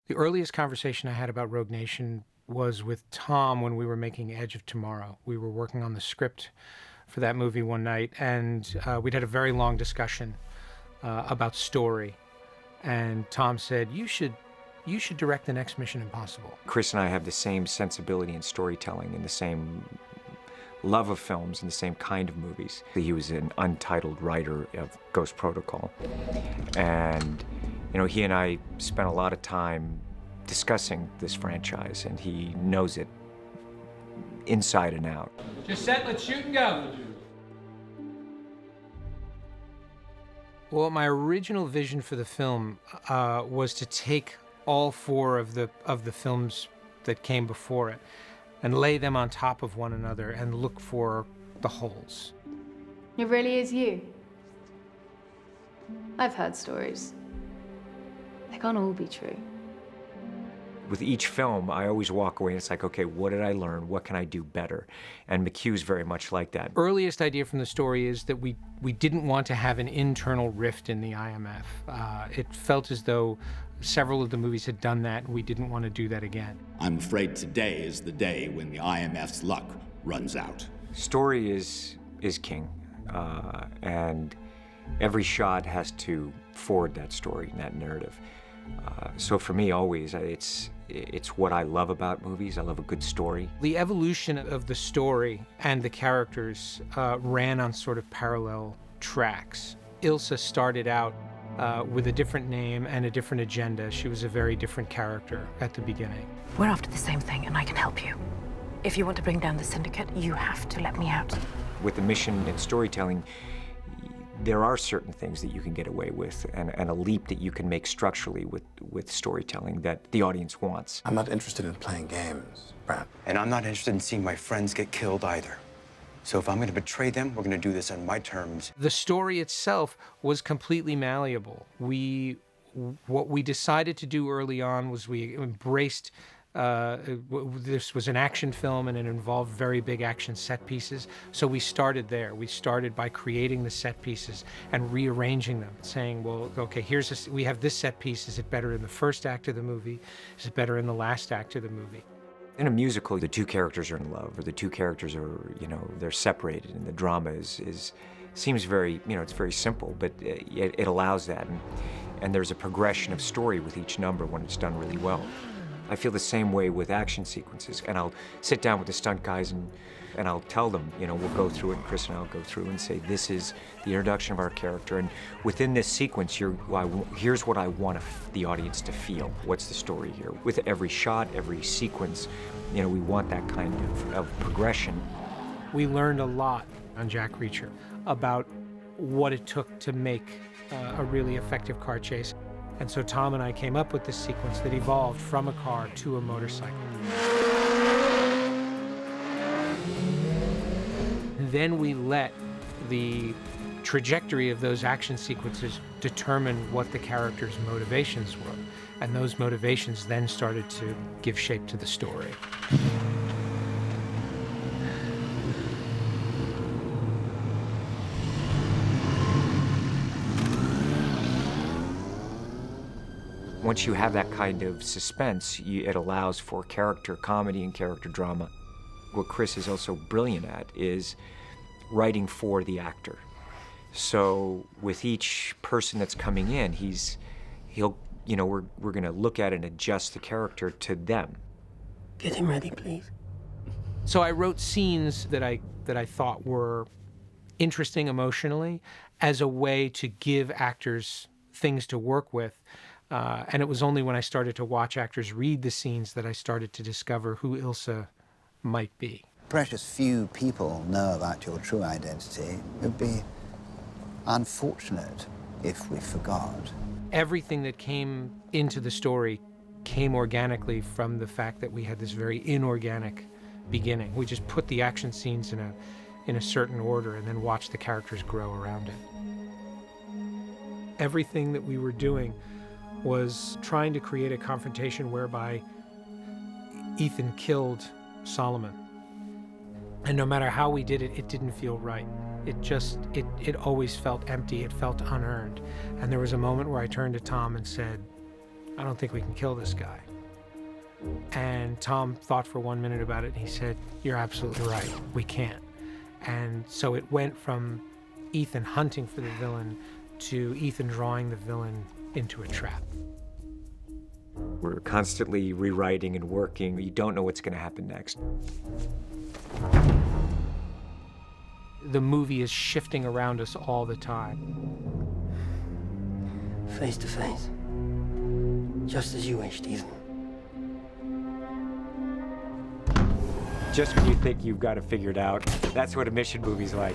The earliest conversation I had about Rogue Nation was with Tom when we were making Edge of Tomorrow. We were working on the script for that movie one night, and we'd had a very long discussion about story. And Tom said, you should direct the next Mission Impossible. Chris and I have the same sensibility in storytelling and the same love of films and the same kind of movies. He was an untitled writer of Ghost Protocol. And, you know, he and I spent a lot of time discussing this franchise, and he knows it inside and out. Just set, let's shoot and go. Well, my original vision for the film was to take all four of the films that came before it and lay them on top of one another and look for the holes. It really is you. I've heard stories. They can't all be true. With each film, I always walk away and it's like, okay, what did I learn? What can I do better? And McHugh's very much like that. Earliest idea from the story is that we didn't want to have an internal rift in the IMF. It felt as though several of the movies had done that, and we didn't want to do that again. I'm afraid today is the day when the IMF's luck runs out. Story is king, and every shot has to forward that story and that narrative. So for me, always, it's what I love about movies. I love a good story. The evolution of the story and the characters ran on sort of parallel tracks. Ilsa started out with a different name and a different agenda. She was a very different character at the beginning. We're after the same thing, and I can help you. If you want to bring down the syndicate, you have to let me out. With the mission and storytelling, there are certain things that you can get away with and a leap that you can make structurally with storytelling that the audience wants. I'm not interested in playing games, Brandt. And I'm not interested in seeing my friends get killed either. So if I'm going to betray them, we're going to do this on my terms. The story itself was completely malleable. What we decided to do early on was we embraced this was an action film and it involved very big action set pieces. So we started there. We started by creating the set pieces and rearranging them, saying, well, okay, we have this set piece. Is it better in the first act of the movie? Is it better in the last act of the movie? In a musical, the two characters are in love, or the two characters are, they're separated, and the drama seems very, it's very simple, but it allows that. And there's a progression of story with each number when it's done really well. I feel the same way with action sequences, and I'll sit down with the stunt guys and I'll tell them, we'll go through it, and Chris and I'll go through and say, this is the introduction of our character, and within this sequence, here's what I want the audience to feel. What's the story here? With every shot, every sequence, we want that kind of progression. We learned a lot on Jack Reacher about what it took to make a really effective car chase. And so Tom and I came up with this sequence that evolved from a car to a motorcycle. And then we let the trajectory of those action sequences determine what the characters' motivations were. And those motivations then started to give shape to the story. Once you have that kind of suspense, it allows for character comedy and character drama. What Chris is also brilliant at is writing for the actor. So with each person that's coming in, we're going to look at it and adjust the character to them. Get him ready, please. So I wrote scenes that I thought were interesting emotionally as a way to give actors things to work with. And it was only when I started to watch actors read the scenes that I started to discover who Ilsa might be. Precious few people know about your true identity. It would be unfortunate if we forgot. Everything that came into the story came organically from the fact that we had this very inorganic beginning. We just put the action scenes in a certain order and then watched the characters grow around it. Everything that we were doing was trying to create a confrontation whereby Ethan killed Solomon. And no matter how we did it, it didn't feel right. It always felt empty, it felt unearned. And there was a moment where I turned to Tom and said, I don't think we can kill this guy. And Tom thought for 1 minute about it, and he said, you're absolutely right, we can't. And so it went from Ethan hunting for the villain to Ethan drawing the villain into a trap. We're constantly rewriting and working. You don't know what's going to happen next. The movie is shifting around us all the time. Face to face. Just as you wished, Ethan. Just when you think you've got it figured out, that's what a mission movie's like.